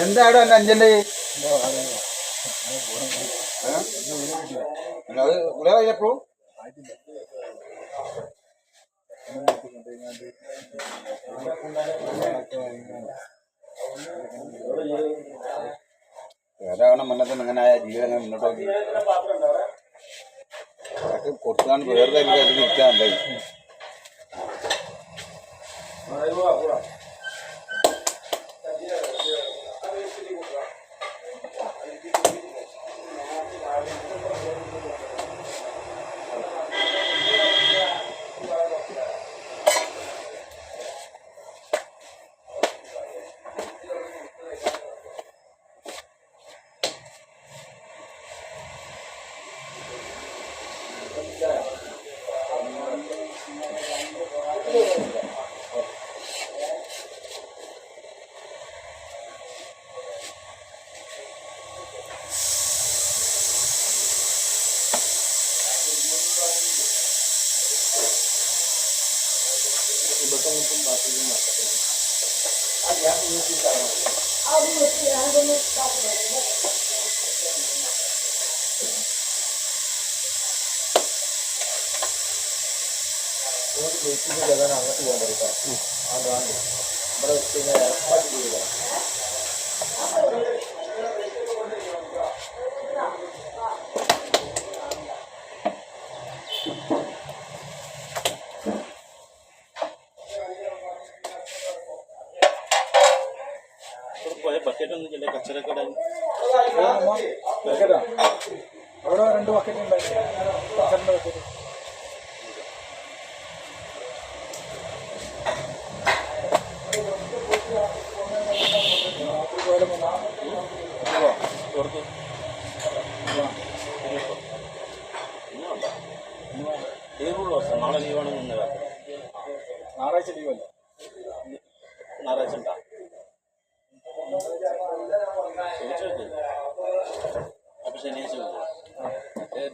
എന്താടോ എൻ്റെ അഞ്ചൻ്റെ അത് ഇവിടെ കഴിഞ്ഞപ്പോഴും ഏതാവണം മുന്നത്തെ ഇങ്ങനെ ജീവിതം മുന്നോട്ട് നോക്കി കൊടുത്താണ്ട് വേറെ കാര്യത്തിൽ ഇരിക്കാനുണ്ടായി. അങ്ങോട്ട് പോകാൻ പറ്റും. ഇവിടെ വെച്ച് കഴിഞ്ഞാൽ ഏർപ്പാട് ചെയ്യുക. ബക്കറ്റ് ഒന്നും ചില കച്ചറൊക്കെ അവിടെ 2 ബക്കറ്റ് ഉണ്ടായിരുന്നു. ബക്കറ്റ് നാളെ ലീവാണ്. ഞായറാഴ്ച ലീവല്ല. ഞായറാഴ്ച ഉണ്ടാ അപ്പൊ ശനിയാഴ്ച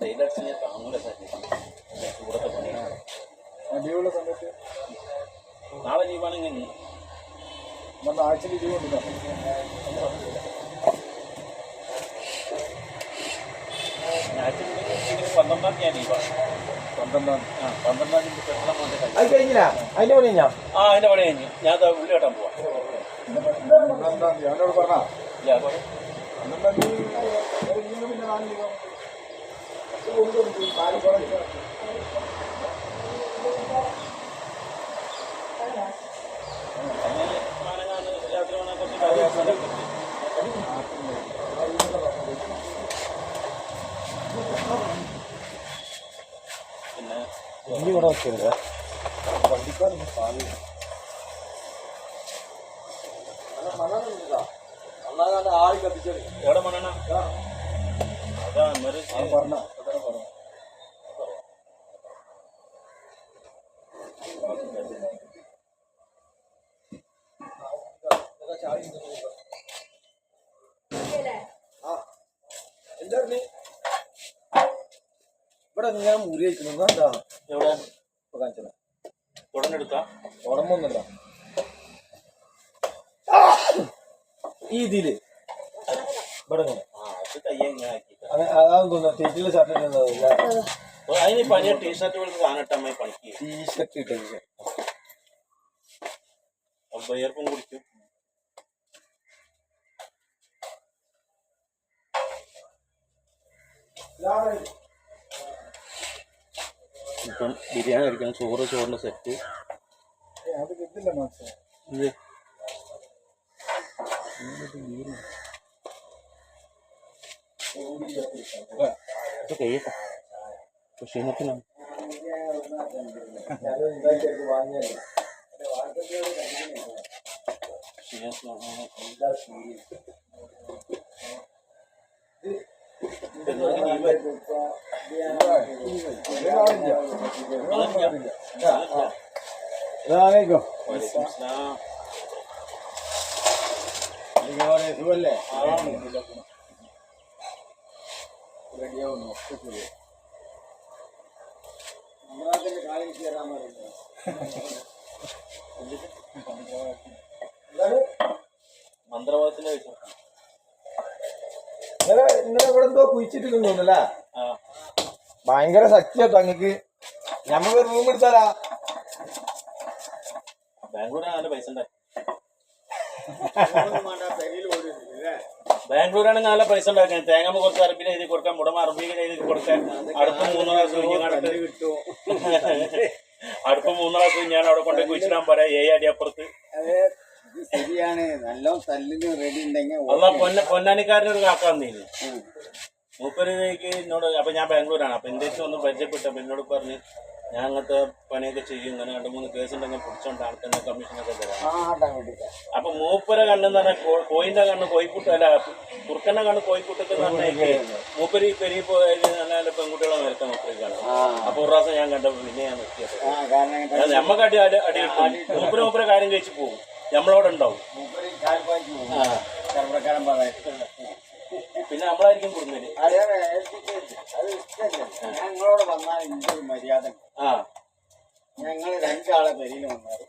ഡെയിലി അടിച്ച് ഞാൻ താങ്ങൂല ഇവിടുത്തെ പണിയാണ്. ലീവുള്ള സമയത്ത് നാളെ ലീവാണെങ്കിൽ ആഴ്ച ലീവ് കൊണ്ടില്ല. ആഴ്ച 12-ാം തീയതി ലീവാണ്. 12-ാം തീയതി പെട്ടെന്ന് അത് കഴിഞ്ഞില്ല. അതിന്റെ പണി കഴിഞ്ഞാ? അതിന്റെ പണി കഴിഞ്ഞ് ഞാൻ ഉള്ളി കെട്ടാൻ പോവാം. 12-ാം തീയതി അവനോട് പറഞ്ഞാ ഇല്ല 12-ാം തീയതി പിന്നെ 4 ലീവ് രാത്രി വേണം കുറച്ച് പിന്നെ വണ്ടി കൂടെ വെക്കരുത്. വണ്ടിക്കാരൊന്നും പാല് നന്നാകാണ്ട് ആളി കത്തിച്ചത് എവിടെ മണ്ണ അതാ പറഞ്ഞ എന്താ ഇവിടെ ഞാൻ മുറി കഴിക്കുന്നത് എന്താ? എവിടെ കാണിച്ചത് ഉടനെടുക്കാം. ഉടമ്പൊന്നുമില്ല ഈ ഇതില് ഇവിടെ അതാന്ന് തോന്നുന്നു. തെറ്റില് ഷർട്ട് അതിന് പനിയ ടീഷർട്ട് വിളിച്ച് സാധനം പണിക്ക് ടീഷർട്ട് ഇട്ടത് ബയർപ്പും കുടിക്കും. ഇപ്പം ബിരിയാണി കഴിക്കണം. ചോറിന്റെ സെറ്റ് അത് കിട്ടില്ല മാസം. കഴിയട്ടെ. ക്ഷീണത്തിനാണ്. ഇതല്ലേ റെഡിയാവുന്നു. കാര്യം ചേരാൻ മന്ത്രവാദത്തിന്റെ ഇന്നലെ ഇവിടെ എന്തോ കുഴിച്ചിട്ടില്ലെന്ന് തോന്നുന്നല്ലേ? ഭയങ്കര ശക്തിയാട്ടോ അങ്ങക്ക്. ഞമ്മക്ക് റൂം എടുത്താലാ? ബാംഗ്ലൂർ നല്ല പൈസ ഉണ്ടായി. ബാംഗ്ലൂരാണെങ്കിൽ നല്ല പൈസ ഉണ്ടാക്കാൻ തേങ്ങ കുറച്ച് അറബിയിൽ എഴുതി കൊടുക്കാൻ മുടമ അറബിയിൽ എഴുതി കൊടുക്കാൻ അടുത്ത 3 പ്രാവശ്യം അടുത്ത 3 പ്രാവശ്യം ഞാൻ അവിടെ കൊണ്ടുപോയി കുഴിച്ചിടാൻ പറയാം 7 അടി അപ്പുറത്ത്. ശരിയാണ്. നല്ല തല്ലിന് റെഡി ഉണ്ടെങ്കിൽ അല്ല പൊന്നാനിക്കാരനൊരു കാക്കാന്നീന് മൂപ്പരേക്ക് എന്നോട്. അപ്പൊ ഞാൻ ബാംഗ്ലൂരാണ്. അപ്പൊ എന്റെ ഒന്ന് പരിചയപ്പെട്ടപ്പോ എന്നോട് പറഞ്ഞ് ഞാൻ അങ്ങനത്തെ പണിയൊക്കെ ചെയ്യും, ഇങ്ങനെ 2-3 കേസ് ഉണ്ടെങ്കിൽ പിടിച്ചോണ്ട് ആൾക്കെന്നെ കമ്മീഷനൊക്കെ തരാം. അപ്പൊ മൂപ്പര കണ്ണെന്ന് പറഞ്ഞാൽ കോയിന്റെ കണ്ണ് കോഴിക്കുട്ട അല്ല കുറുക്കന്റെ കണ്ണ് കോഴിക്കുട്ടത്ത് പറഞ്ഞേക്ക് മൂപ്പര് പെരുകി പോയാൽ നല്ല നല്ല പെൺകുട്ടികളെ നേരത്തെ മൂപ്പര് കാണാം. അപ്പൊ ഒരു പ്രാവശ്യം ഞാൻ കണ്ടപ്പോ പിന്നെ ഞാൻ നിർത്തിയത്. നമ്മക്ക് അടി കിട്ടും. മൂപ്പര കാര്യം കഴിച്ച് പോകും, നമ്മളവിടെ ഉണ്ടാവും. പിന്നെ നമ്മളായിരിക്കും കൊടുക്കുന്നത്. ഞങ്ങളോട് വന്നാൽ എന്റെ ഒരു മര്യാദ. ഞങ്ങൾ 2 ആളെ പെരിയിൽ വന്നാറ്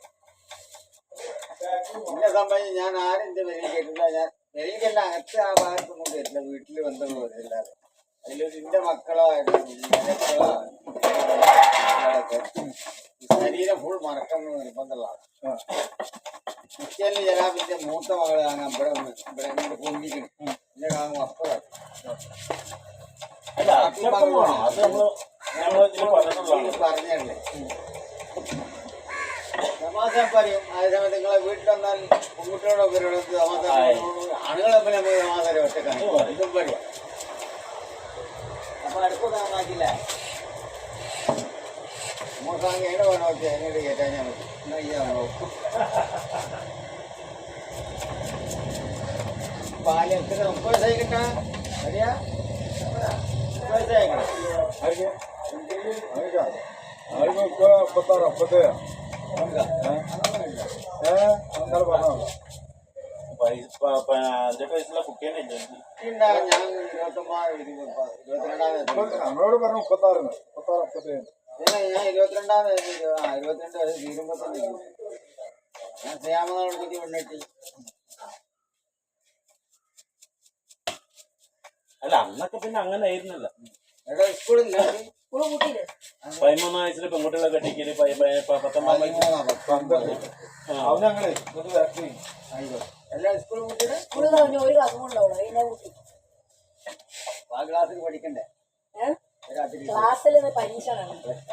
എന്നെ സംബന്ധിച്ച് ഞാൻ ആരും എന്റെ പെരിയിൽ കേട്ടില്ല. ഞാൻ പെരിയിലെല്ലാം അകത്ത് ആ ഭാഗത്തൊന്നും കേട്ടില്ല. വീട്ടിൽ ബന്ധങ്ങൾ വരില്ലാതെ അതിലൊരു എന്റെ മക്കളായിട്ട് ശരീരം ഫുൾ മറക്കുന്നത് നിർബന്ധമുള്ളതാണ്. കിച്ചനിൽ ജനാബിന്റെ മൂത്ത മകള് കാണാൻ ഇവിടെ പൊന്തിക്കണം. എന്റെ കാണും അപ്പുറം പറഞ്ഞല്ലേ സമാധാനം പറയും. അതേസമയത്ത് നിങ്ങളെ വീട്ടിൽ വന്നാൽ പെൺകുട്ടികളൊക്കെ സമാധാനം ആണുങ്ങളെ തമ്മിൽ നമുക്ക് സമാധാനം ഒറ്റക്കാണ് ഇതും പറയാം. അപ്പൊ അടുപ്പൊന്നും നന്നാക്കില്ല. മോശം എവിടെ വേണോ വെച്ചാൽ എന്നോട് കേട്ടാൽ ഞാൻ മതി. പാല് എത്ര 30 വയസ്സായി കിട്ടാ അറിയാ 30 വയസ്സായി കുട്ടിയെ ഞാൻ നമ്മളോട് പറഞ്ഞു 36 ഞാൻ 22 വയസ്സ് തീരുമ്പോ തന്നെ ഞാൻ ശ്യാമനോട് പെണ്ണെട്ടി. അല്ല അന്നൊക്കെ പിന്നെ അങ്ങനെ ആയിരുന്നല്ലോ. സ്കൂളില്ല 13 വയസ്സിൽ പെൺകുട്ടികളെ കെട്ടിക്കല് 19 എല്ലാ സ്കൂളും കുട്ടിയുടെ ആ ക്ലാസ്സിൽ പഠിക്കണ്ടേ? ക്ലാസ്സിൽ പരീക്ഷ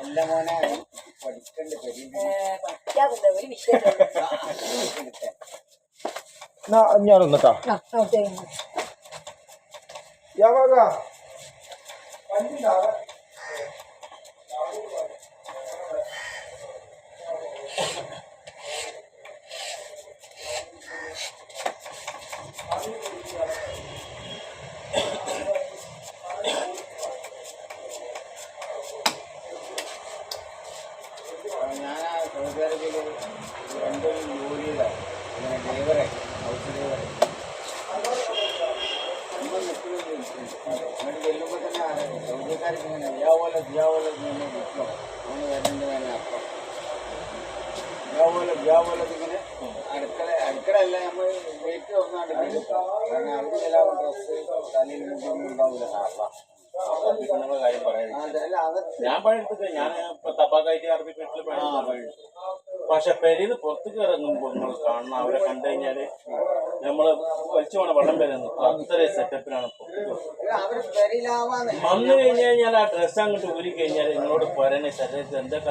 എല്ലാ മോനെ പഠിക്കണ്ടേ? പഠിക്കാറുണ്ട് ഒരു വിഷയം. ഞാനൊന്നട്ടാ ಯಾವಾಗ ഞാൻ സൗദി അറേബ്യയിൽ 2 ജോലിയിലാണ്. ഡ്രൈവറെ ഹൗസ് ഡ്രൈവറെ ചെല്ലുമ്പോ തന്നെ സൗദിക്കാർക്ക് ഇങ്ങനെ ദിയാവോല നിൽക്കണം. അങ്ങനെ വരേണ്ടത് തന്നെ അപ്പം ദിയാവോല ഇങ്ങനെ അടുക്കളയല്ല നമ്മൾ വീട്ടിൽ ഒന്നാണ്ട് എടുക്കാം. കാരണം അവർ ചില ഡ്രസ്സ് തലയിൽ മുന്നൊന്നും ഉണ്ടാവില്ല. കാര്യം പറയാൻ ഞാൻ പണിയെടുത്തിട്ട് ഞാൻ തപ്പാക്കായിട്ട് അറബി വീട്ടിൽ പക്ഷെ പെരീന്ന് പുറത്തേക്ക് ഇറങ്ങുമ്പോൾ നിങ്ങൾ കാണണം. അവരെ കണ്ടു കഴിഞ്ഞാല് നമ്മള് വലിച്ചു പോണ വെള്ളം വരുന്നു. അത്രയും സെറ്റപ്പിലാണ് വന്നു കഴിഞ്ഞാൽ ആ ഡ്രസ്സ് അങ്ങോട്ട് ഊരി കഴിഞ്ഞാൽ നിങ്ങളോട് പോരാനെ ശരീരത്തിൽ എന്തൊക്കെ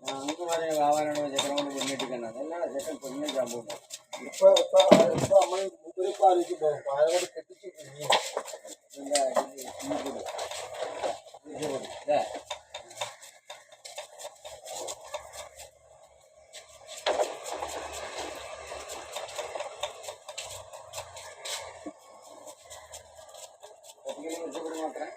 നമുക്ക് പറയാം വാവാനോട് ചെക്കനോട് പെണ്ണിട്ടിക്കണം. അല്ലാതെ ചെക്കൻ പെണ്ണിട്ടാൻ പോകുന്നു. ഇപ്പൊ നമ്മൾ ആലോചിക്കുമ്പോ പാലക്കാട് കെട്ടിച്ചു മാത്രം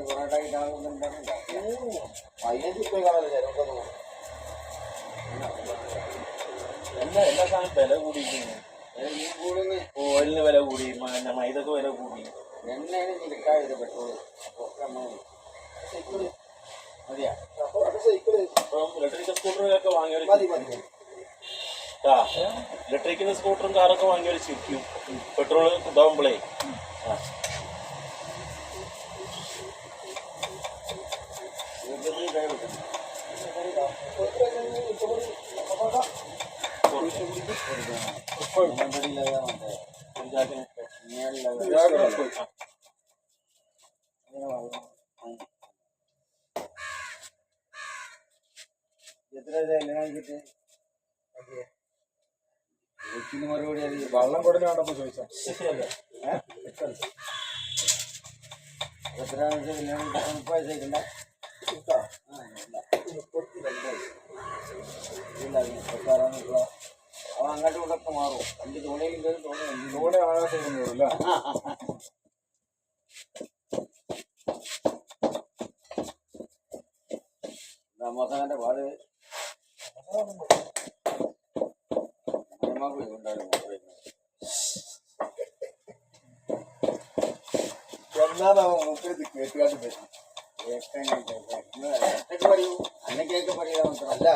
പൊറോട്ട കിട്ടാറുണ്ടാ 15 ഉറുപ്പിക കാണാതെ ചിലർക്കൊന്നും. എല്ലാ സാധനം വില കൂടിയിരിക്കുന്നു. കൂടുന്ന ഓയിലിന് വില കൂടി, മൈദക്ക് വില കൂടി. എണ്ണയാണ് നിൽക്കാതെ പെട്രോൾ ഒക്കെ സൈക്കിള് മതിയാ. അപ്പൊ അത് സൈക്കിള് ഇപ്പം ഇലക്ട്രിക്കൽ സ്കൂട്ടറൊക്കെ വാങ്ങിയവർ മതി മതി. ഇലക്ട്രിക്കൽ സ്കൂട്ടറും കാറൊക്കെ വാങ്ങിയവർ ശരിക്കും പെട്രോൾ ഇതാവുമ്പോഴേ മറുപടി വെള്ളം കൊടുത്ത് കണ്ടപ്പോ ചോദിച്ചാ എത്ര പൈസ ഇല്ല അവ അങ്ങോട്ടും ഇങ്ങോട്ടൊക്കെ മാറും. 2 തോണിയിൽ കയറി ഇവിടെ ആകാശം അല്ലേ? മസാന്റെ പാട് എന്നാണ് മൂപ്പര് കേട്ടുകാട്ട് പറ്റി. പറയൂ അന്നെ കേക്ക് പറയാ മാത്രം അല്ല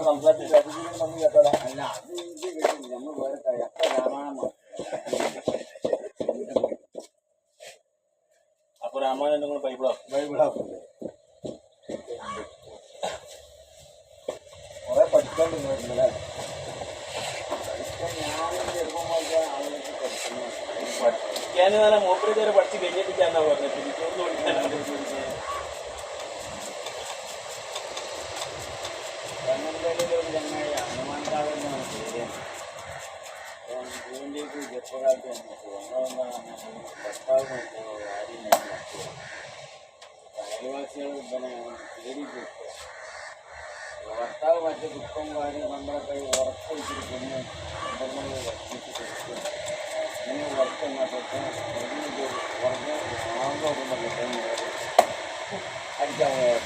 സംസാരിച്ചിട്ട് അതിഥികൾ വന്ന് കേട്ടാലോ. അല്ല അത് എനിക്ക് കിട്ടും. നമ്മൾ വേറെ അത്ര രാമായണം അപ്പൊ രാമായണം നിങ്ങൾ ബൈബിളാ ബൈബിളാക്കുന്നത് കുറെ പഠിക്കാൻ നിന്നിട്ടുണ്ടല്ലേ? ഞാൻ ചെറുപ്പം പോലത്തെ ആളുകൾക്ക് പഠിക്കുന്നു. പഠിക്കാൻ നല്ല മൂപ്പര് ഇതുവരെ പഠിച്ച് കഴിഞ്ഞിട്ടില്ലാന്നാ പറഞ്ഞത്. തിരിച്ചൊന്നും പഠിക്കാനാണ് കണ്ണന്തലയിലെ ഒരു ചങ്ങായി ഹനുമാൻകാവെന്ന് ശരിയാണ്. പൂവിൻ്റെക്ക് ചെറുപ്പകാലത്ത് വന്നിട്ട് ഒന്നാമതാണ് ഭർത്താവ് ആരും അയൽവാസികൾ പിന്നെ പേടിച്ചു. ഭർത്താവ് മറ്റു ദുഃഖം കാര്യം നമ്മളൊക്കെ ഉറപ്പ് വെച്ചിട്ട് പെണ്ണ് പെണ്ണുങ്ങൾ വർദ്ധിച്ച് കൊടുക്കും. അങ്ങനെ ഉറപ്പ് എന്നൊക്കെ ഉറപ്പ് ആകുമ്പോൾ അടിക്കാൻ പോയത്.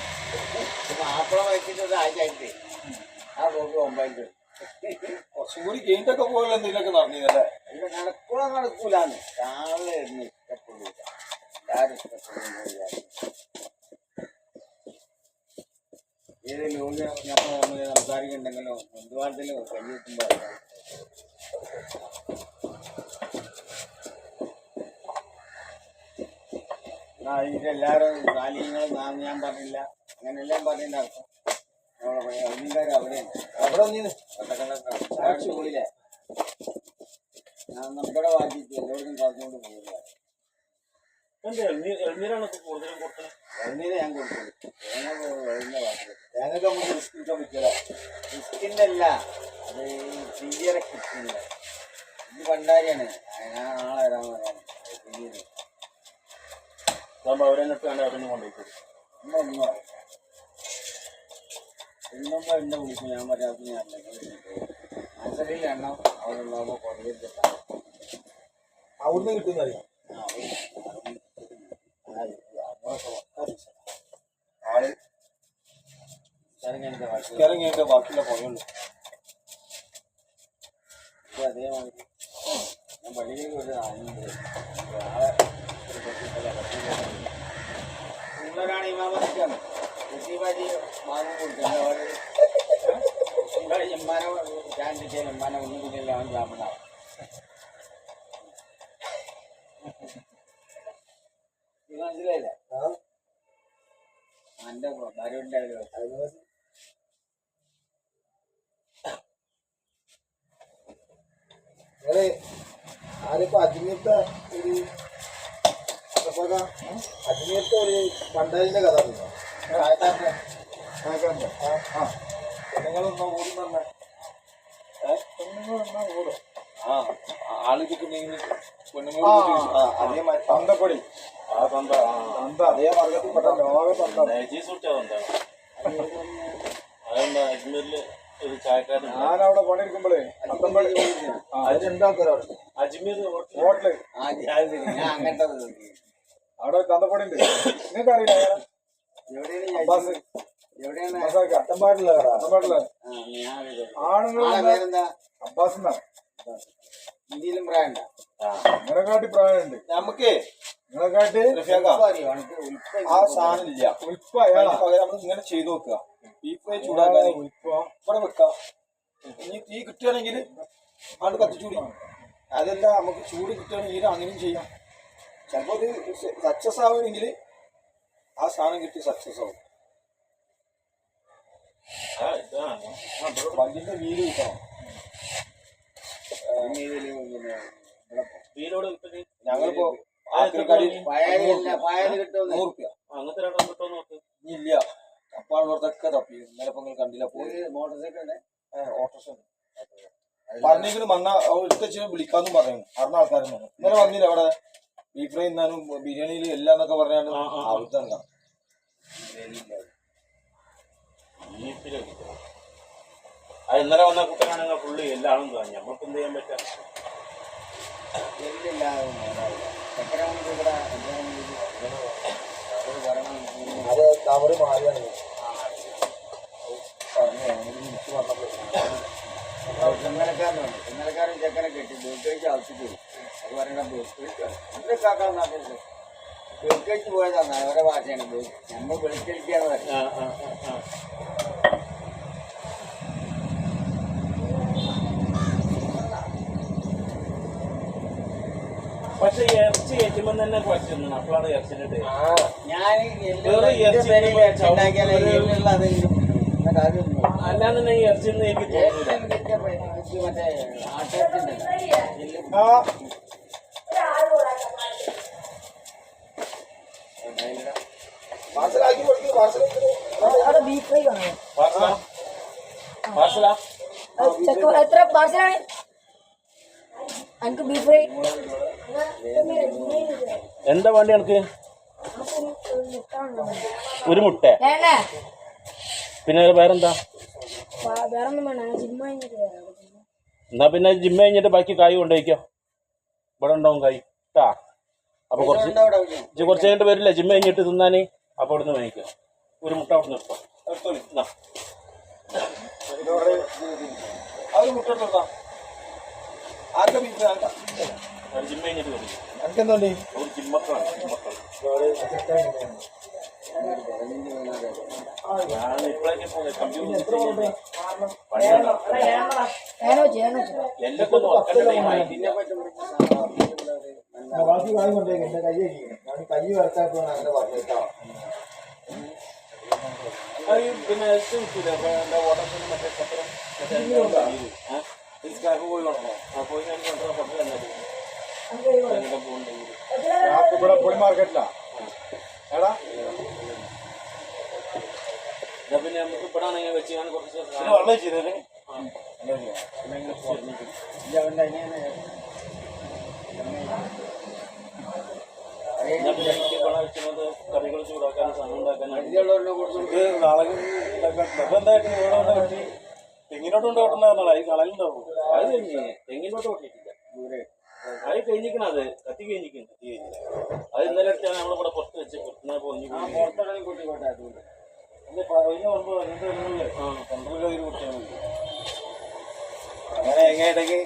മാപ്പിള വയ്ക്കുന്നത് ആഴ്ചയായിട്ട് ആ പോക്ക് 9 കുറച്ചും കൂടി കഴിഞ്ഞിട്ടൊക്കെ പോയല്ലോ എന്തെങ്കിലുമൊക്കെ നടന്നില്ലല്ലേ? ഇവിടെ നടക്കൂലെന്ന് രാവിലെ ഇരുന്ന് ഇഷ്ടപ്പെടില്ല. എല്ലാവരും ഇഷ്ടപ്പെടുന്നില്ല. ഏത് ലോക നമ്മൾ സംസാരിക്കുന്നുണ്ടെങ്കിലോ ബന്ധുവാട്ടിലോ കയ്യെത്തുമ്പോൾ ഇതെല്ലാവരും കാലികളും ഞാൻ പറഞ്ഞില്ല അങ്ങനെല്ലാം പറഞ്ഞില്ല. അർത്ഥം അധികാരം അവിടെയുണ്ട്. അവിടെ വന്നീന്ന് പോയില്ലേ? ഞാൻ നമ്മുടെ വാങ്ങിച്ച് എല്ലാവർക്കും കളഞ്ഞുകൊണ്ട് പോകില്ല. എഴുന്നീരാണ് കൂടുതലും കൊടുക്കുന്നത്. എഴുന്നീര് ഞാൻ കൊടുത്തത് തേങ്ങ വരുന്ന വാർത്തകൾ ഞങ്ങൾക്ക് നമുക്ക് റിസ്ക് എടുക്കാൻ പറ്റില്ല. റിസ്കിൻ്റെ അല്ല, അത് തീരെ കിട്ടുന്നില്ല. ഇത് പണ്ടാരിയാണ്. ഞാൻ നാളെ വരാൻ പറയാം. തീരെ അതാകുമ്പോൾ അവരെന്നിട്ട് വേണ്ട അവരൊന്നും കൊണ്ടുപോയി ഒന്നും പറയില്ല. ഇന്നുമ്പോൾ എന്നെ വിളിക്കും. ഞാൻ പറയാത്ത ഞാൻ മനസ്സിലില്ല എണ്ണം അവിടെ ഉണ്ടാകുമ്പോൾ കുറേ അവിടുന്ന് കിട്ടുന്നറിയാം. ആള് ഇറങ്ങിയതിന്റെ ബാക്കിയുള്ള പോയുള്ളൂ. അതേമാതിരി ഞാൻ പള്ളിയിലേക്ക് ഒരു ആളുണ്ട്. ആളെ നിങ്ങളൊരാണ് ഇമാമത്തിക്കാണ് കുട്ടിബാജി മാറും കൊടുക്കുന്നത്. അവർ എമ്മാനോ ചാൻസ് എമ്മാനോ ഒന്നും കൂടിയല്ല അവൻ ബ്രാഹ്മണാവും. ഇത് മനസ്സിലായില്ല? എൻ്റെ ഭാര്യയുടെ നിങ്ങള് ആരിപ്പോ അജ്മീർത്തെ ഒരു അജ്മീർത്തെ ഒരു പണ്ടാരിന്റെ കഥ അറിയുമോ? പെണ്ണുങ്ങളൊന്നാ ഓടും തന്നെ. പെണ്ണുങ്ങളൊന്നാ ഓടും. ആള് കിട്ടുന്നെങ്കിൽ പെണ്ണുങ്ങൾ അതേമാതിരി തന്തപ്പൊടി അതേ വർഗത്തിൽപ്പെട്ട ലോക തന്ത. അതുകൊണ്ട് അജ്മീരില് ഒരു ചായക്കാരൻ ഞാനവിടെ പണിയെടുക്കുമ്പോഴേ അതിലുണ്ടാക്കാരോ അജ്മീർ ഹോട്ടല് ഞാൻ അങ്ങനത്തെ അവിടെ തന്തപ്പൊടി ഉണ്ട്. നിങ്ങൾക്ക് അറിയില്ല എവിടെയാണ് അബ്ബാസ് എവിടെയാണ് അത്തമ്പാടില്ല കട. തന്തപ്പാടില്ല ആണുങ്ങൾ പേരെന്താ അബ്ബാസ് എന്നാണ്. ഇന്ത്യയിലും പ്രായണ്ട നിങ്ങളെക്കാട്ടി പ്രായമുണ്ട്. നമുക്ക് നിങ്ങളെക്കാട്ടി റഫീഖ, ആ സാധനം ഇല്ല. ഉൽപ്പ അയാളാ. അതിന് പകരം നമ്മൾ ഇങ്ങനെ ചെയ്ത് നോക്കുക. ബീഫ് ഫ്രൈ ചൂടാക്കാൻ ഉൽപ്പ ഇവിടെ വെക്കാം. ഇനി തീ കിട്ടുകയാണെങ്കിൽ അത് കത്തിച്ചൂടി. അതല്ല നമുക്ക് ചൂട് കിട്ടുകയാണെങ്കിൽ അങ്ങനെയും ചെയ്യാം. ചിലപ്പോൾ ഇത് സക്സസ് ആവുകയാണെങ്കിൽ ആ സാധനം കിട്ടി സക്സസ് ആവും. വണ്ടിന്റെ വീല് കിട്ടണം. വീലോട് ഞങ്ങളിപ്പോ പായാല് കിട്ടുമെന്ന് 100 റുപ്യ അങ്ങനത്തെ രണ്ടെണ്ണം കിട്ടുമോ നോക്ക്. ഇനി ഇല്ല. അപ്പാളോടത്തൊക്കെ തപ്പി. ഇന്നലെ ഇപ്പൊ നിങ്ങൾ കണ്ടില്ല പോയി. മോട്ടോർ സൈക്കിൾ ഓട്ടോറിക്ഷ പറഞ്ഞെങ്കിലും വന്ന എടുത്ത് വിളിക്കാന്നും പറയുന്നു. അറിഞ്ഞ ആൾക്കാരും പറഞ്ഞു. ഇന്നലെ വന്നില്ല അവിടെ ബീഫ് ഫ്രൈ തിന്നാനും ബിരിയാണിയിൽ എല്ലാം എന്നൊക്കെ പറഞ്ഞാണ് അവിടുത്തെ അത് ഇന്നലെ വന്ന കുട്ടനാണെങ്കിൽ ഫുള്ള് എല്ലാവരും തോന്നി. നമ്മൾക്ക് എന്ത് ചെയ്യാൻ പറ്റാ. അത് തവറ് മാറിയാണ് ഇന്നലക്കാരനുണ്ട്. ഇന്നലക്കാരൻ ചെക്കനെ കെട്ടി ബേക്കേജ് ആവശ്യം പോയി. അത് പറയണ ബേക്കേജ് കാക്കാൻ നാട്ടിൽ ബേക്കേജ് പോയതാണ്. അവരുടെ ഭാഷയാണ് നമ്മൾ വെളിച്ചടിക്കാന്ന് പറയുന്നത്. പക്ഷെ ഇറച്ചി കയറ്റുമ്പോ തന്നെ കുറച്ചു അപ്പോഴാണ് ഇറച്ചിന്റെ ഞാൻ അല്ലാന്നുണ്ടെങ്കിൽ ഇറച്ചി എനിക്ക് തോന്നില്ല. മറ്റേ ആട്ടാച്ചുണ്ടല്ലോ പാർസലാക്കി കൊടുക്കുന്നു. അവിടെ ബീഫ് ഫ്രൈ കാണോ? പാർസലാ എത്ര പാർസലാണ്? എനിക്ക് ബീഫ് ഫ്രൈ എന്താ വേണ്ടി എനിക്ക്? ഒരു മുട്ട. വേണ്ടേ? പിന്നെ വേറെന്താ? വേറെ ഒന്നും വേണ്ട. ജിമ്മ കഴിഞ്ഞിട്ട് എന്നാ പിന്നെ ജിമ്മ കഴിഞ്ഞിട്ട് ബാക്കി കായ് കൊണ്ടുപോയിക്കോ. ഇവിടെ ഉണ്ടാവും കായ് കേട്ടാ. അപ്പൊ കുറച്ച് കഴിഞ്ഞിട്ട് വരില്ലേ ജിമ്മ കഴിഞ്ഞിട്ട് തിന്നാന്? അപ്പൊ ഇവിടുന്ന് വാങ്ങിക്കോ. ഒരു മുട്ട അവിടെ നിർത്താം. അത് മുട്ട ആർക്കെ ബീഫ് ജിമ്മ കഴിഞ്ഞിട്ട് വരും. എനിക്കെന്തോണ്ടി ഒരു ജിമ്മക്കാണ്. ഞാൻ ഇപ്പോഴേക്കും കമ്പ്യൂട്ടർ എല്ലാവർക്കും ബാക്കി വാങ്ങി കൊണ്ടേക്ക്. എന്റെ കൈ അടിക്കണം. ഞാൻ കൈ വരക്കാത്തതാണ് അങ്ങനെ പറഞ്ഞേക്കാം. പിന്നെ കിട്ടൂല. എന്റെ ഓട്ടത്തിൽ മറ്റേ പത്രം പോയി വേണോ? ആ പോയി ഞാൻ പത്രം തന്നെ ഇവിടെ പൊടി മാർക്കറ്റിലാ എടാ. പിന്നെ നമുക്ക് ഇവിടെ ആണെങ്കിൽ വെച്ച് ഞാൻ കുറച്ച് വെള്ളം ചെയ്തേ കറികൾ ചൂടാക്കാനും സാധനം ഉണ്ടാക്കാനും നാളെ നിർബന്ധമായിട്ട് പറ്റി തെങ്ങിനോട്ട് കൊണ്ടോട്ടുണ്ടായിരുന്നല്ലോ. ഈ കളലുണ്ടാവും. അത് കഴിഞ്ഞ് തെങ്ങിനോട്ട് കൊട്ടിട്ടില്ല. അത് കഴിഞ്ഞിക്കണം. അത് കത്തി കഴിഞ്ഞിരിക്കും. കത്തി കഴിഞ്ഞില്ല. അത് ഇന്നലെ അടുത്താണ് നമ്മളിവിടെ പുറത്ത് വെച്ച് പുറത്തുനിന്ന് പൊഞ്ഞു അങ്ങനെ എങ്ങനെയൊക്കെ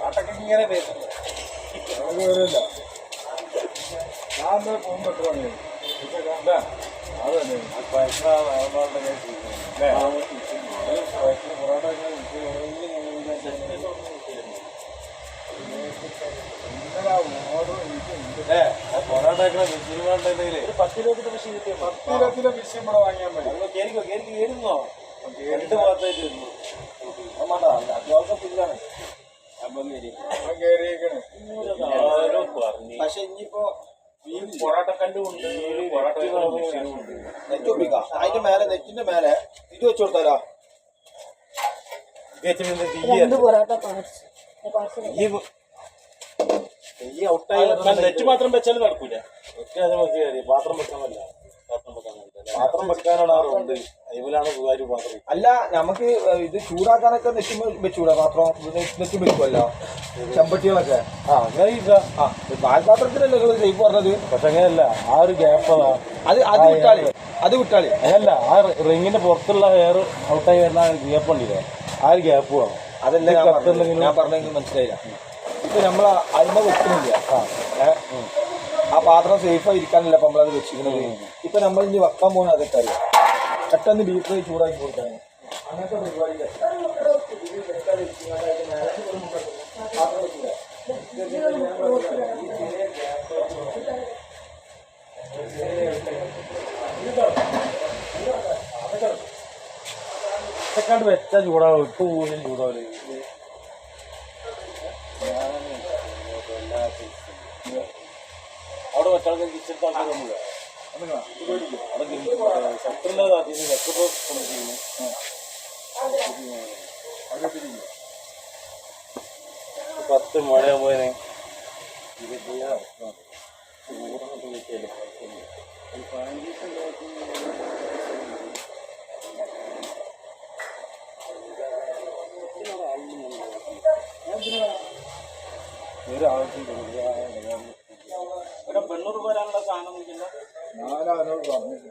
പാട്ടൊക്കെ ഇങ്ങനെ തേച്ചില്ല. വരില്ല. ഞാൻ പോകുമ്പോ എത്ര മണിയായി? അതന്നെ പൊറോട്ട പൊറോട്ട സിനിമ 10 രൂപയുടെ മെഷീൻ കിട്ടിയ 10 കിലോ വിഷയം ഇവിടെ വാങ്ങിയാൽ മതി. കേറിക്കോ കേറുന്നോ? 2 ഭാഗത്തായിട്ട് ഇരുന്നു. അത്യാവശ്യം ഫില്ലാണ്. കയറിയേക്കണേ. പക്ഷെ ഇനിയിപ്പോ പൊറോട്ട കണ്ടുകൊണ്ട് പൊറോട്ട മെഷീനും ഉണ്ട്. നെറ്റ് ഒപ്പിക്കാം. അതിന്റെ മേലെ നെറ്റിന്റെ മേലെ ഇത് വെച്ച് കൊടുത്താലോ? പൊറോട്ട പാർസൽ ഈ ഔട്ടായി നെറ്റ് മാത്രം വെച്ചാലും നടക്കൂല. പാത്രം വെക്കാനല്ല. പാത്രം വെക്കാനാണ് ആ റോഡ്. അതിലാണ് ഉപകാരം പാത്രം. അല്ല നമുക്ക് ഇത് ചൂടാക്കാനൊക്കെ നെറ്റുമ്പോ വെച്ചൂടാ പാത്രം നെറ്റ് വെക്കുമല്ലോ ചെമ്പട്ടികളൊക്കെ. അങ്ങനെ ഇല്ല. പാൽപാത്രത്തിലല്ലേ നിങ്ങൾ സേഫ് പറഞ്ഞത്? പക്ഷെ അങ്ങനെയല്ല, ആ ഒരു ഗ്യാപ്പ് അത് വിട്ടാളി അതല്ല, ആ റിങ്ങിന്റെ പുറത്തുള്ള ഹെയർ ഔട്ടായി വരുന്ന ഗ്യാപ്പ് ഉണ്ടല്ലോ, ആ ഒരു ഗ്യാപ്പ് വേണം. അതല്ല ഞാൻ പറഞ്ഞെങ്കിൽ മനസ്സിലായില്ല. ഇപ്പൊ നമ്മൾ അരിമ വെക്കുന്നില്ല, ആ പാത്രം സേഫായി ഇരിക്കാനല്ല അപ്പൊ നമ്മളത് വെച്ചിരിക്കുന്നത്. ഇപ്പൊ നമ്മൾ ഇനി വെക്കാൻ പോകുന്നത് അതൊക്കെ അറിയാം. പെട്ടെന്ന് ഡീപ് ഫ്രൈ ചൂടാക്കി കൊടുക്കാൻ അങ്ങനത്തെ പരിപാടിയില്ല. ഇതൊക്കെ വെച്ചാൽ ചൂടാവും, ഇട്ട് പോലും ചൂടാവില്ല. അവിടെ വെച്ചാൽ കിച്ചൺ താല്പര്യമൊന്നുമില്ല. അവിടെ ശത്രുള്ള വെച്ചപ്പോ 10 മഴയാകുമ്പോഴേ പെണ്ണൂറ് വരാനുള്ള സാധനം നോക്കില്ല. ഞാനവനോട് പറഞ്ഞില്ല.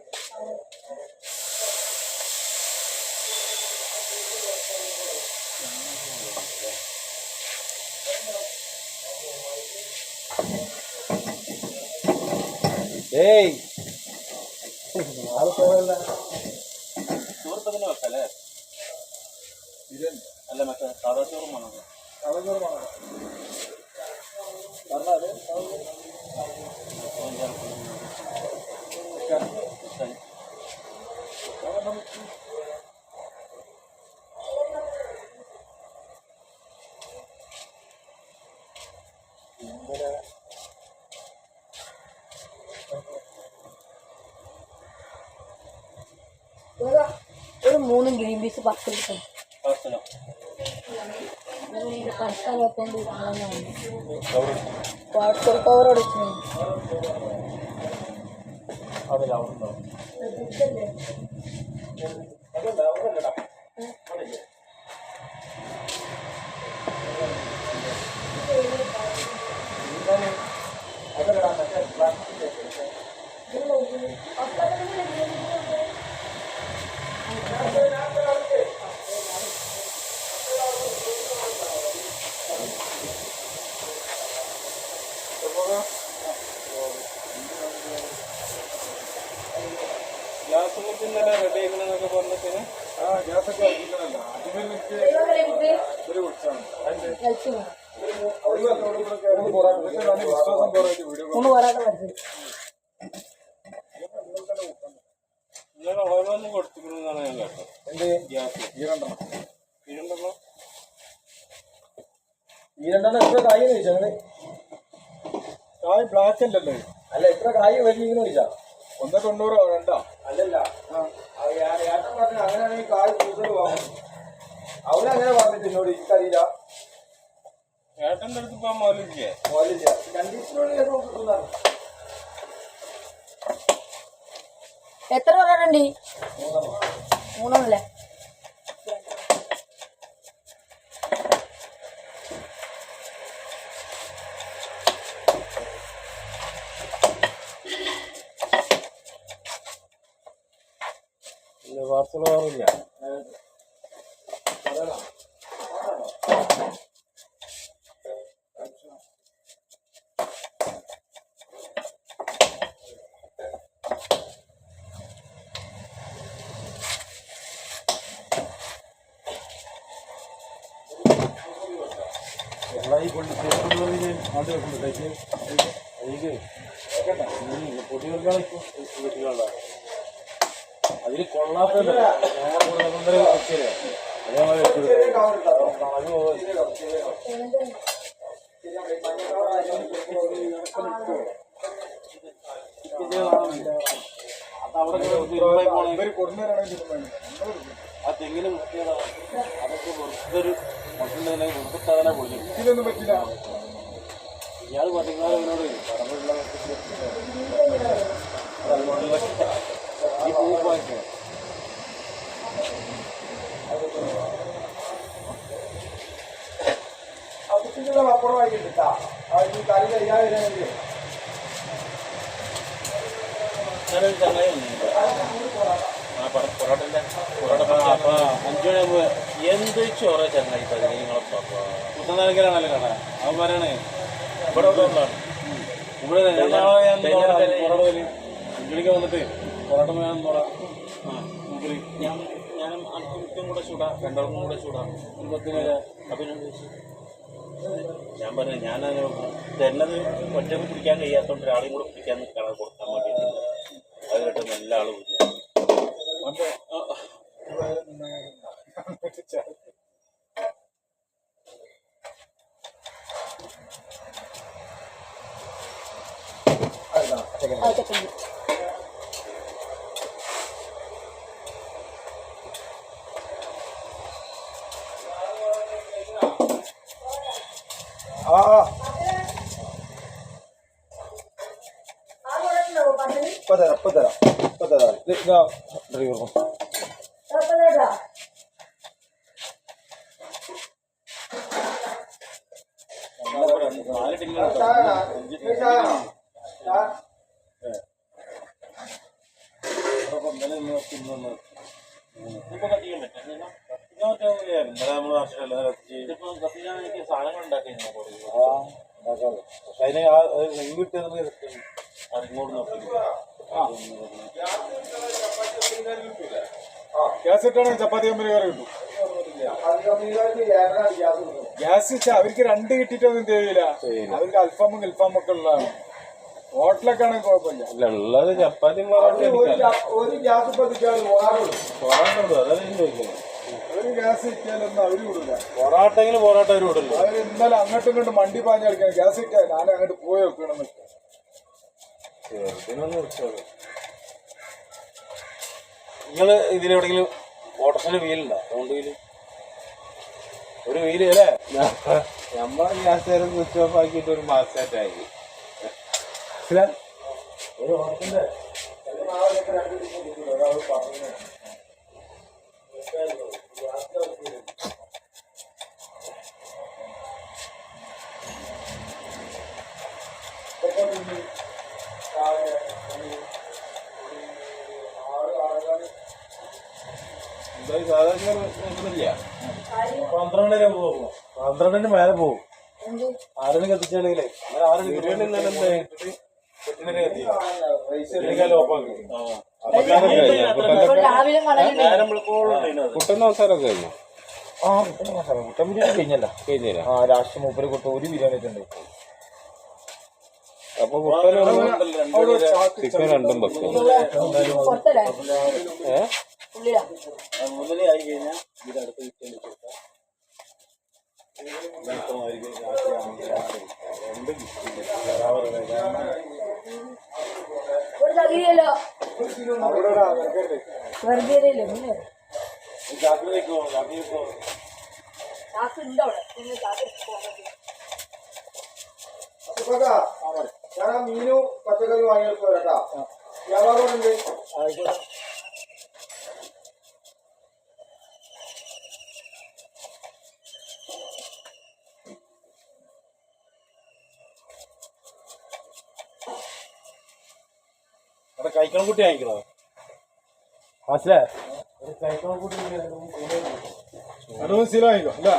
ഏയ് ചോറ് തന്നെ വെക്കല്ലേ? അല്ല മറ്റേ സാധാ ചോറും വേണം. ഒരു 3 ഗ്രീൻ പീസ് 10 കിട്ടും. കറക്കാൻ വെക്കൊണ്ട് കവറോട് വെച്ചു. ഗ്യാസ് കുറ്റിന്നല്ല റെഡി ആക്കണമെന്നൊക്കെ പറഞ്ഞിട്ട് ഗ്യാസൊക്കെ അടിക്കണല്ലോ. അതിന് എനിക്ക് ഒരു കുറിച്ചാണ് വിശ്വാസം കുറവായിട്ട് വീഡിയോ ഇന്നലെ ഓരോന്നും കൊടുത്തിക്കണമെന്നാണ് ഞാൻ കേട്ടത്. എന്ത് ഗ്യാസ് 2 എത്ര കായ് ചോദിച്ചാ നിങ്ങള്? കായ് ബ്ലാക്ക് അല്ലല്ലോ. അല്ല എത്ര കായ് വലിയ ചോദിച്ചാ? 190 വേണ്ട. അല്ലല്ല ഏട്ടൻ പറഞ്ഞു അങ്ങനെയാണെങ്കിൽ കായ് കൂടുതൽ വാങ്ങും. അവനങ്ങനെ പറഞ്ഞിട്ട് എന്നോട് എനിക്കറിയില്ല. ഏട്ടൻ്റെ അടുത്ത് ഇപ്പം മോലില്ലേ? മോലില്ല 2 ദിവസത്തിനുള്ളിൽ ചിലപ്പോൾ കിട്ടുന്നതാണ്. എത്ര പറഞ്ഞിട്ടുണ്ട്? 3 പാർസൽ വാങ്ങില്ല. അതിൽ കൊള്ളാത്തത് ആ തെങ്ങിന് മുക്കിയതാ. അതൊക്കെ വെറുതൊരു മറ്റുള്ളതിനെ വെറുതെ പൊളിഞ്ഞു. ഇതൊന്നും പറ്റില്ല. ഇയാൾ പട്ടിക്കാരനോട് പറമ്പുള്ള ഈ പൂവാക്കിയ കുട്ടികളുടെ പപ്പടം വാങ്ങിയിട്ടാ ഈ കറി കഴിയാൻ വരുന്നെങ്കിൽ ഞാനൊരു ചങ്ങായി വന്നിട്ടുണ്ട് പൊറോട്ടൻ്റെ അപ്പൊ 5 മണിയാകുമ്പോ എന്ത് ചോറ ചങ്ങായി നിങ്ങളെ കുത്തനാലക്കലാണല്ലോ കട അവൻ പറയണേ ഇവിടെ ഉള്ളതാണ് ഇവിടെ പൊറോട്ട 5 മണിക്ക് വന്നിട്ട് പൊറോട്ട ഞാൻ ഞാനും അനക്കും കൂടെ ചൂടാ രണ്ടാൾക്കും കൂടെ ചൂടാ 10 പേര് അപ്പം ഞാൻ പറഞ്ഞു ഞാൻ തരുന്നത് ഒറ്റക്ക് പിടിക്കാൻ കഴിയാത്തതുകൊണ്ട് ഒരാളെയും കൂടെ പിടിക്കാൻ നിൽക്കണം കൊടുക്കാൻ വേണ്ടിയിട്ട് അത് കേട്ടൊന്നും എല്ലാ ആളും ഇപ്പൊ തരാം ഡ്രൈവർ നാല് ടിന്നു ഇപ്പൊ കത്തിക്കാൻ പറ്റില്ല ഇന്നലെ നമ്മൾ ഇതിപ്പോ കത്തിക്കാൻ എനിക്ക് സാധനങ്ങൾ ഉണ്ടാക്കിയിരുന്നു പക്ഷെ അതിന് റിങ് കിട്ടിയത് അറിങ്ങോട്ട് നോക്കി ഗ്യാസ് ഇട്ടാണെങ്കിൽ ചപ്പാത്തി കമ്പനി കയറി കിട്ടും ഗ്യാസ് അവർക്ക് 2 കിട്ടിയിട്ടൊന്നും ചെയ്യില്ല അവർക്ക് അൽഫാമും ഗൽഫാമൊക്കെ ഉള്ളതാണ് ഹോട്ടലൊക്കെ ആണെങ്കിൽ കുഴപ്പമില്ല ഉള്ളത് ചപ്പാത്തി ഒരു ഗ്യാസ് ഒരു ഗ്യാസ് കിട്ടിയാലൊന്നും അവര് വിടില്ല പൊറാട്ടെങ്കിലും പൊറാട്ട അവര് വിടില്ല അവർ ഇന്നലെ അങ്ങോട്ടും ഇങ്ങോട്ടും മണ്ടി പാഞ്ഞ് കളിക്കണം ഗ്യാസ് കിട്ടിയാൽ ഞാൻ അങ്ങോട്ട് പോയി വെക്കണം നിങ്ങള് ഇതിലെവിടെങ്കിലും ഓട്ടോസിന്റെ വീലുണ്ടോ സൗണ്ട് വീല് ഒരു വീല് അല്ലേ നമ്മളെ ഗ്യാസ് നേരം സ്വിച്ച് ഓഫ് ആക്കിയിട്ട് ഒരു മാസമായിട്ടായി ഒരു ഓട്ടത്തിന്റെ സാധാരണ 12 പോകും 12 മേലെ പോകും 6 കത്തിച്ചാണെങ്കിലേ 6 കുട്ടൻ അവസാനമൊക്കെ കഴിഞ്ഞു കുട്ടൻ ബിരിയാണി കഴിഞ്ഞില്ല രാഷ്ട്രീയ മൂപ്പര് കൊട്ട ഒരു ബിരിയാണി ഉണ്ട് അപ്പൊ ചിക്കൻ 2 വെക്കും മുതലായി കഴിഞ്ഞാൽ ഇത് അടുത്ത് കിട്ടിയാൽ ഞാൻ ആ മീനും പച്ചക്കറി വാങ്ങിയെടുത്തു കേട്ടാ വ്യാപാരം ഉണ്ട് ആയിക്കോട്ടെ അവിടെ കൈക്കളം കുട്ടി വാങ്ങിക്കണോ മനസ്സിലായ ഒരു കൈക്കളം കുട്ടി 60 കിലോ വാങ്ങിക്കോ അല്ല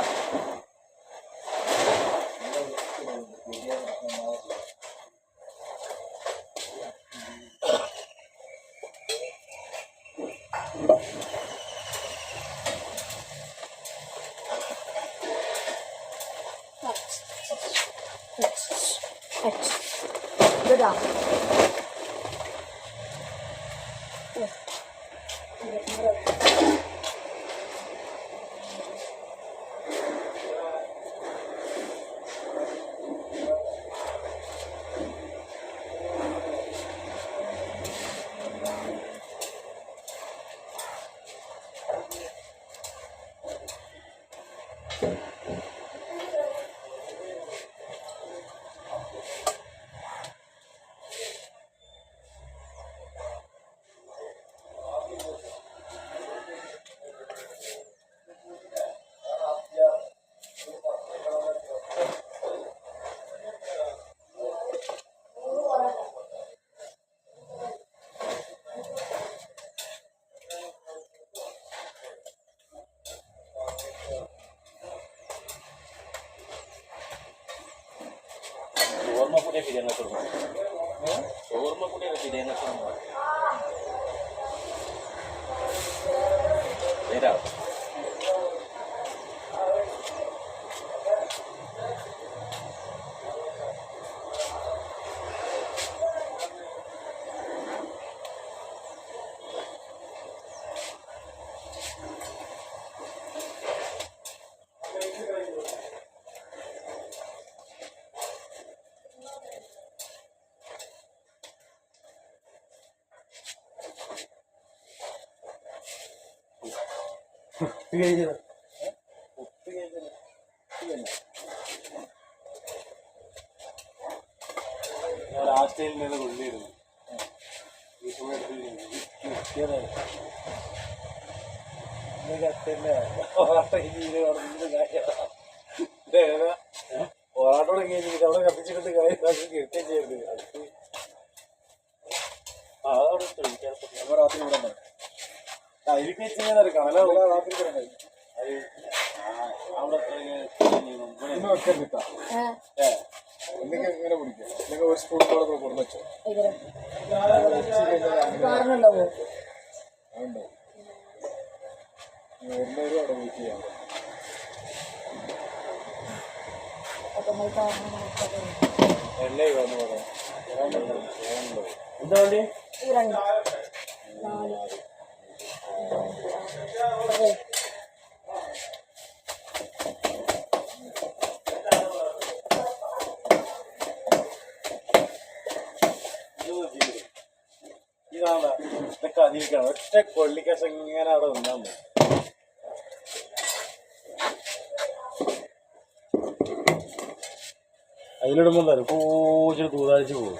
ഓർമ്മക്കൂടിയ പിരിയങ്ങോട്ട് ഓർമ്മക്കൂടിയ പിരിയങ്ങോട്ട് വരാം. ലാസ്റ്റയിൽ നിന്ന് കൊണ്ടിരുന്നു പോരാട്ടോടെ കഴിഞ്ഞിട്ട് അവിടെ കത്തിച്ചിട്ട് കാര്യം കിട്ടുകയും ചെയ്യരുത്. അതവിടെ ചോദിക്കാൻ രാത്രി ഇവിടെ അതിലേക്ക് വെച്ചാൽ കടല രാത്രി കിടന്നു അവിടെ വെക്കാൻ ഒന്നിങ്ങനെ ഇങ്ങനെ പിടിക്കുക അല്ലെങ്കിൽ ഒരു സ്പൂൺ കൂടെ കൊടുന്നു വെച്ചോ കാരണമുണ്ടാവോ? അതുണ്ടോ വരുന്നവരും അവിടെ വെയിറ്റ് ചെയ്യാം. എണ്ണ വന്നു പറയാം എന്താ വേണ്ടി? രണ്ട് നാല് അതെ. ഇതാണ് ഇതൊക്കെ അതിരിക്കണം ഒറ്റ കൊള്ളിക്കശ ഇങ്ങനെ അവിടെ നിന്നാ മതി. അതിലിടുമ്പോൾ തരും കോച്ചിട്ട് തൂതാഴ്ച പോകും.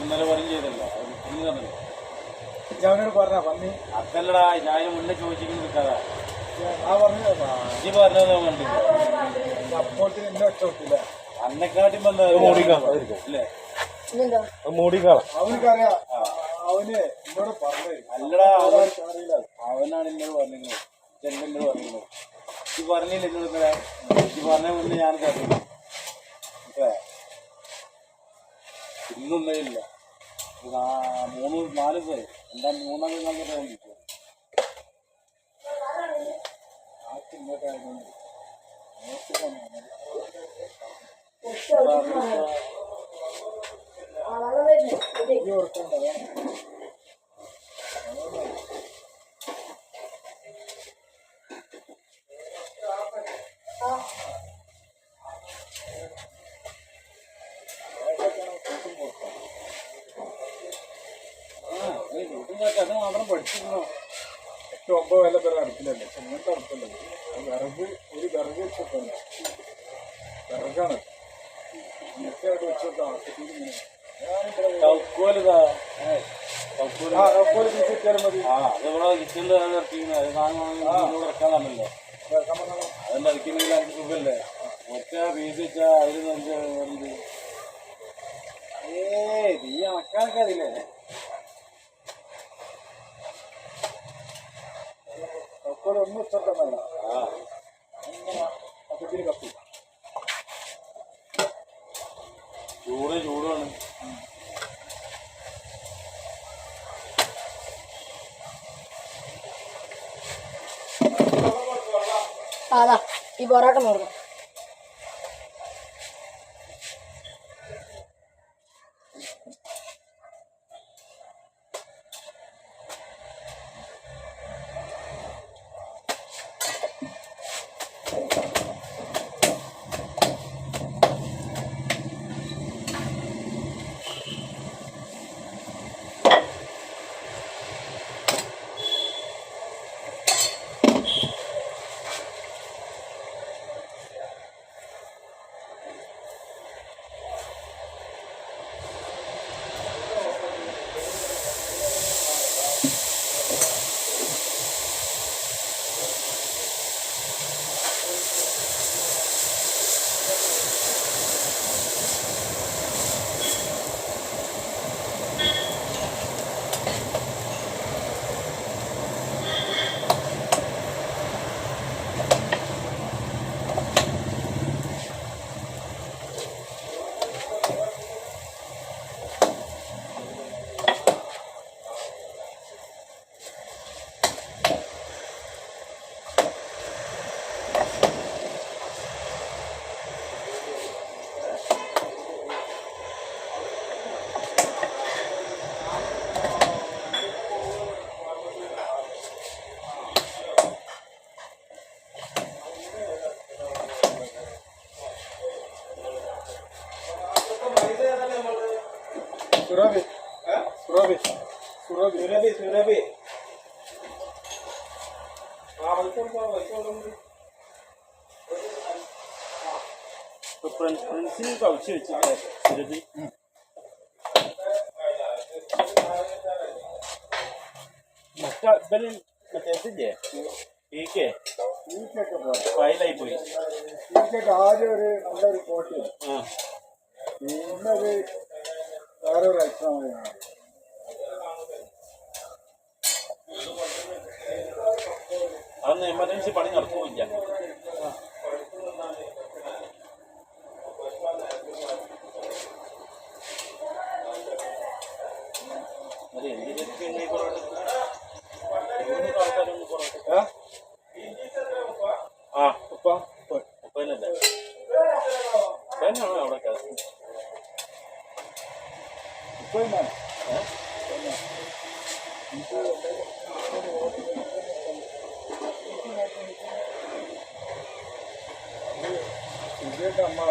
ഇന്നലെ പറഞ്ഞു ചെയ്തല്ലോ ഞാനോട് പറഞ്ഞ പന്നി അതല്ലടാ ഞാൻ മുന്നേ ചോദിച്ചിരിക്കുന്നത് കിട്ടാതാ ആ പറഞ്ഞു ഈ പറഞ്ഞത് അപ്പോഴത്തേന് എന്നെ ഒറ്റ അന്നെക്കാട്ടി മൂടിക്കാളാം അവനക്കറിയാം അവന് എന്നോട് പറഞ്ഞു അല്ലടാ അറിയില്ല അവനാണ് എന്നോട് പറഞ്ഞത് എന്നോട് പറഞ്ഞത് ഈ പറഞ്ഞില്ല എന്നോട് ഈ പറഞ്ഞ മുന്നേ ഞാൻ കേട്ടില്ല ഇന്നൊന്നേ ഇല്ല 3-4 ദിവസമായി എന്താ മൂന്നാം ദിവസം അത് മാത്രം പഠിച്ചിരുന്നോ 8-9 വല്ല പേരെ അടുപ്പില്ലല്ലേ ഇങ്ങനത്തെ അടുപ്പല്ലേ വിറക് ഒരു വിറക് വെച്ചിട്ടല്ല വിറകാണ് കൗക്കോലിതാ കൗക്കോല് ആ അതിവിടെ കിച്ചണിൽ ഇറക്കിയിരുന്നു അത് ഇറക്കാന്നല്ലോ അതെല്ലാം ഇറക്കിയെങ്കിൽ അതിന് സുഖമല്ലേ ഒറ്റ പീസ് വെച്ചാൽ അതിൽ എന്ത് നീ അണക്കാനൊക്കെ അതില്ലേ കൗക്കോല് ഒന്നും ഇഷ്ടപ്പെട്ടല്ല ആ പക്കത്തിൽ കപ്പി ചൂടാണ് അതാ ഈ പൊറോട്ട നോക്കണം. സുരഭി ഫ്രണ്ട്സിന് കളിച്ച് വെച്ചിട്ട് സുരഭി മറ്റേ ഇതില്ലേ ഈക്കെ ഫയലായി പോയി ആദ്യം ഒരു നല്ലൊരു കോട്ടി പിന്നെ ഒരു വേറെ ഒരു എക്സാമാണ് അതൊന്നും എമർജൻസി പണി നടക്കുമില്ല. അത് എന്തിനൊക്കെ ആൾക്കാരൊന്നും പൊറോട്ട ആ ഉപ്പനല്ലേ ഉപ്പനാണോ അവിടെ ഉപ്പന്നാണ് ഇതിന്റെ അമ്മ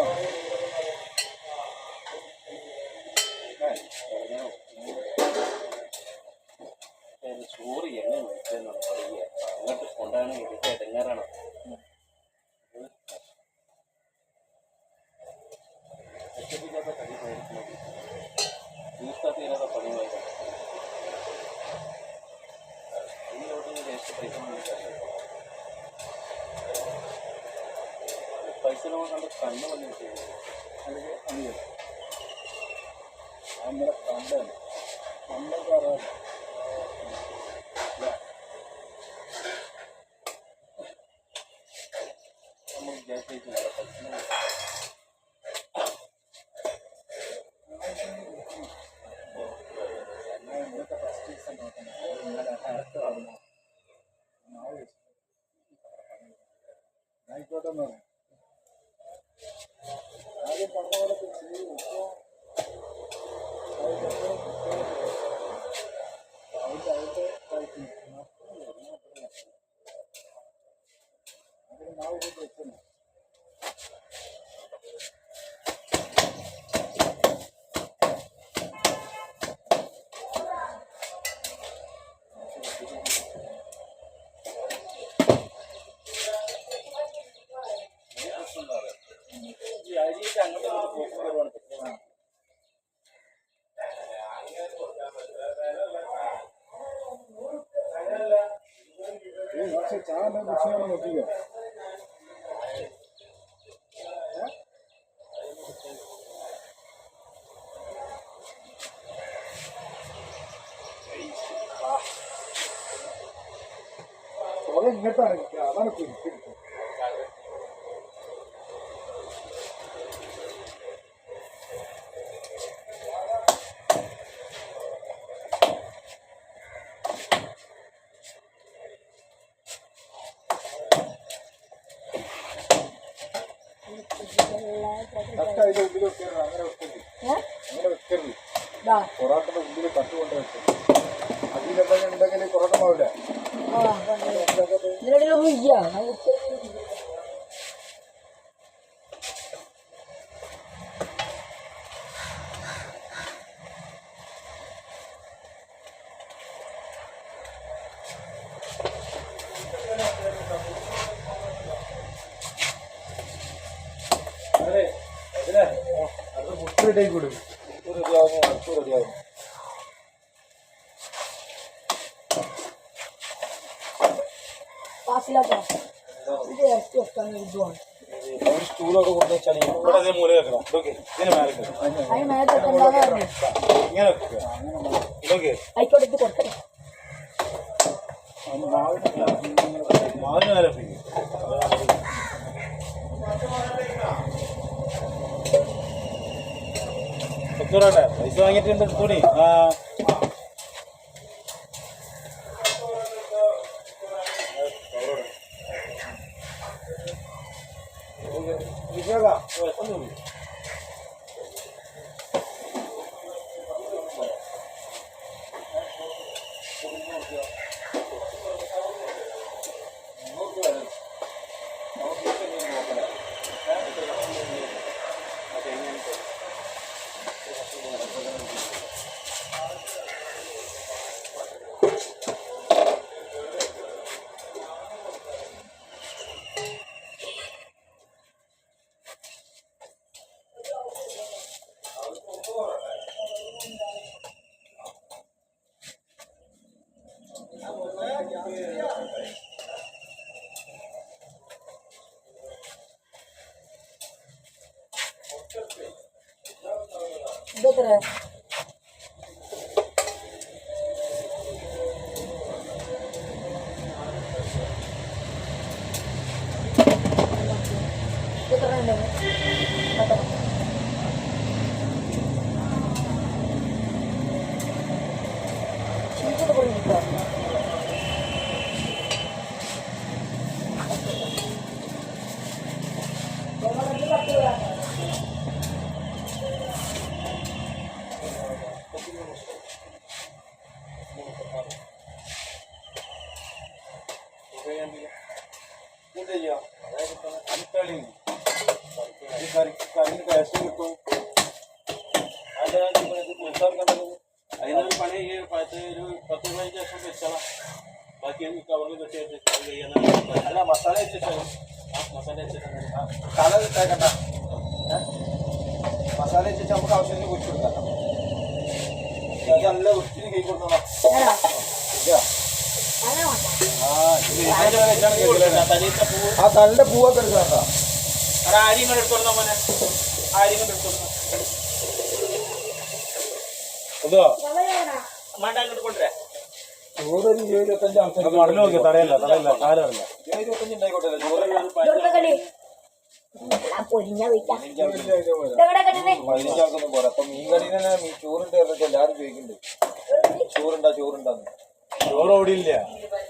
ചോറ് എണ്ണ വിളിച്ചെന്നാണ് പറയുക. അങ്ങോട്ട് കൊണ്ടാണ് എനിക്ക് ഇടങ്ങാറാണ്. ഒറ്റപ്പില്ലാത്ത കളി പോയിരിക്കുന്നത് തീർത്താ തീരാതെ പണി പോയതാണ്. ഇതിലോട്ട് ദേശത്ത് പൈസ പൈസ കണ്ട് കണ്ണ് വന്നിട്ട് അല്ലെങ്കിൽ അറിയാം നമ്മളെ കണ്ടാണ് നമ്മൾ പറയാം നമ്മൾ വിചാരിച്ചില്ല പൈസ ആയിക്കോട്ടെ എന്ന് പറയാം ആദ്യം പറഞ്ഞ പോലെ ചെയ്യും നോക്കിക്കോ. ഇങ്ങോട്ടാണ് അതാണ് കുരിക്കും. അതിന്റെ ഉള്ളിൽ വെക്കരുത്, അങ്ങനെ വെക്കരുത്, അങ്ങനെ വെക്കരുത്. പൊറോട്ടയുടെ ഉള്ളിൽ കട്ടുകൊണ്ട് വെക്കരുത്. അതിലെന്തെങ്കിലും ഉണ്ടെങ്കിൽ പൊറോട്ട മാവില്ല. അത് മുട്ട റെഡിയാക്കി കൊടുക്കും. റെഡിയാവുന്നു, അടുത്ത് റെഡിയാവുന്നു. ഒരു സ്റ്റൂളൊക്കെ കൊണ്ടുവച്ചാൽ ഇവിടെ അതേ മൂല വെക്കണം. ഇതൊക്കെ ഇതിന് മേലെ ഇങ്ങനെ വെക്കുക. ഇതൊക്കെ മാവിന് മേലെ എടുത്തോട്ടെ. പൈസ വാങ്ങിയിട്ട് എന്താ എടുത്തോണി. കറിന് ടേസ്റ്റ് കിട്ടും. അതിനൊരു പണി ഒരു 10-15 ദിവസം വെച്ചാളാം. ബാക്കി കവറിൽ കെട്ടി അല്ല മസാല വെച്ചിട്ടാണ്. മസാല വെച്ചിട്ടാണ് തല ഇട്ടേക്കണ്ട. മസാല വെച്ചിട്ട് നമുക്ക് ആവശ്യത്തിന് കുറിച്ച് കൊടുക്കാം. നല്ല വൃത്തിയിൽ കൈ കൊടുക്കണം. ആ തലിന്റെ പൂവൊക്കെ എടുക്കാം. അരി ഇങ്ങോട്ട് എടുത്തോളാം മോനെ. അരി ഇങ്ങോട്ട് എടുത്തോളാം. വേണ്ട അങ്ങോട്ട് കൊണ്ടുവരാ. ചോറ് 25 ആൾക്കാർ മടല് നോക്കി തടയല്ല തടയില്ല കാലല്ല. 25 ഉണ്ടായിക്കോട്ടെ. ചോറ് 15 ആൾക്കൊന്നും പോരാ. അപ്പൊ മീൻ കടയിൽ തന്നെ ചോറുണ്ട് പറഞ്ഞിട്ട് എല്ലാവരും ചോദിക്കുന്നുണ്ട്. ചോറുണ്ടാന്ന്. ചോറ് ഓടി ഇല്ല.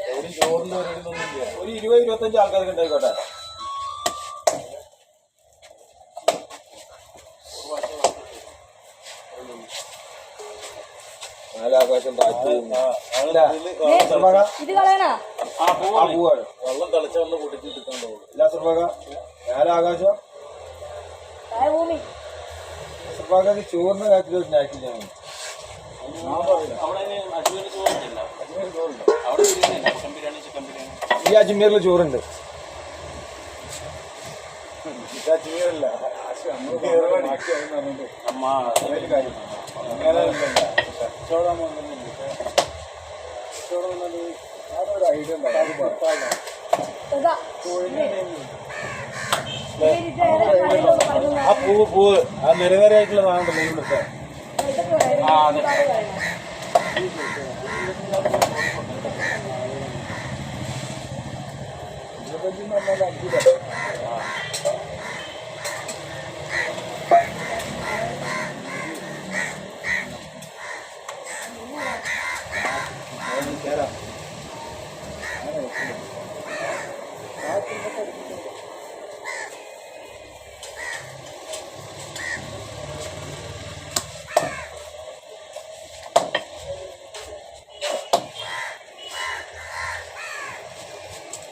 എവിടെയും ചോറിന്റെ പരിപാടിയൊന്നും ഇല്ല. ഒരു 20-25 ആൾക്കാർക്ക് ഉണ്ടായിക്കോട്ടെ. ആകാശം പൂവാണ്. വെള്ളം തിളച്ച വന്ന് പൊട്ടിച്ചിട്ടുണ്ടാവുള്ളൂ. എല്ലാ സുർബാഗ ആകാശം സുർബാഗക്ക് ചോറിന്റെ കാര്യത്തിൽ സ്നാക്കില്ല. ഈ അജ്മീറിൽ ചോറുണ്ട്. അജ്മീറല്ല കാര്യം അങ്ങനെ കച്ചവടം വന്നിട്ടുണ്ട്. കച്ചവടം വന്നത് അതൊരു ഐഡിയ ഉണ്ടാവും. ഇതാ. ഇത് ആ പൂവ് ആ നിരനിരയായിട്ടുള്ള സാധനം ഉണ്ടല്ലോ ഇതൊക്കെ വേണം. ആ അതെ ഇതാണ് വേണം.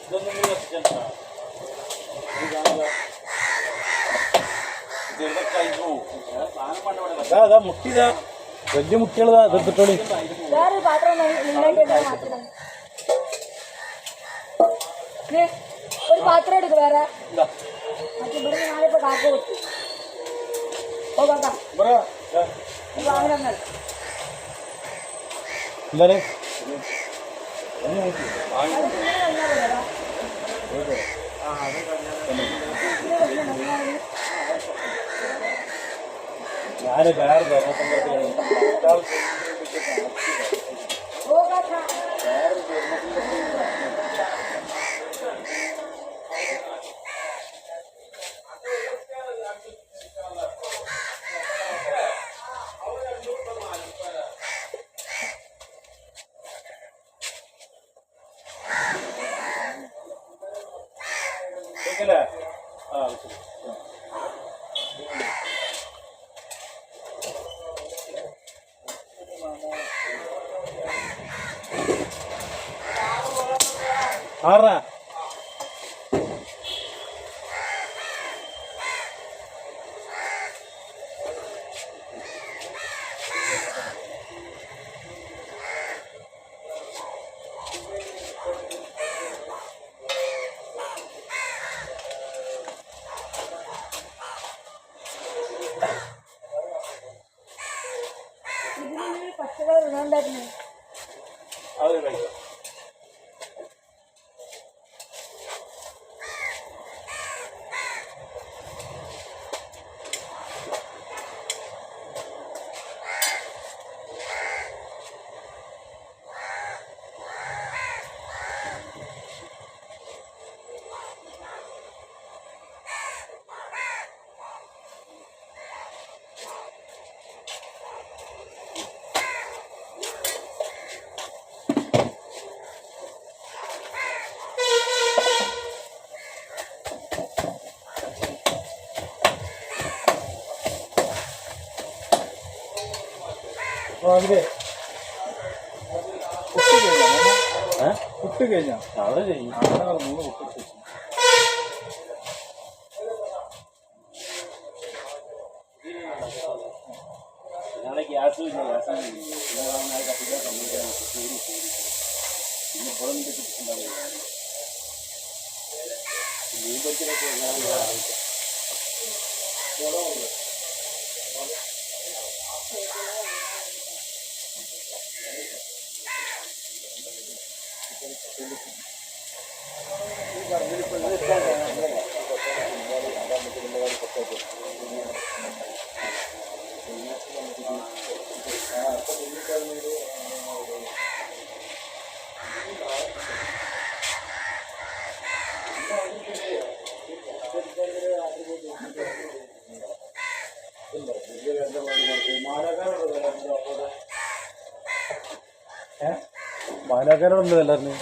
ഇതൊന്നും കൂടി വെച്ചിട്ടുണ്ടോ? ഇതൊക്കെ കഴിഞ്ഞു പോകും. സാധനം പണ്ട് ഇവിടെ വെക്കാം. അതാ മുട്ടിതാ വലിയ മുട്ടികളതാ എതിർത്തിട്ടോളി. വേറൊരു പാത്രം നിന്നായിട്ട് മാറ്റണം. ഒരു പാത്രം എടുക്കും വേറെ മറ്റേ ഇവിടെ നാളിപ്പോ കാക്ക കൊടുത്തു. ഓ കാക്ക വാങ്ങണം. എന്താണ് ഞാന് വേറെ ഓ കാക്ക കേൾക്കല്ലേ? ആ ആറാ ഇതിന് പച്ചക്കറി ഇടാണ്ടായിരുന്നു. അത് കഴിക്കാം. അതിലെ പുട്ട് കഴിഞ്ഞാ അവിടെ ചെയ്യും. പുട്ട് ഞങ്ങളെ ഗ്യാസ് ഗ്യാസാണ് കത്തിക്കാൻ സമ്മതിക്കാൻ പിന്നെ ഇപ്പോഴും കിട്ടുന്നുണ്ടാവില്ല. മീൻ പൊരിക്കലൊക്കെ എങ്ങനെയാണെന്ന് അറിയിക്കാം. മാലാക്കാരുണ്ട് എല്ലാവരും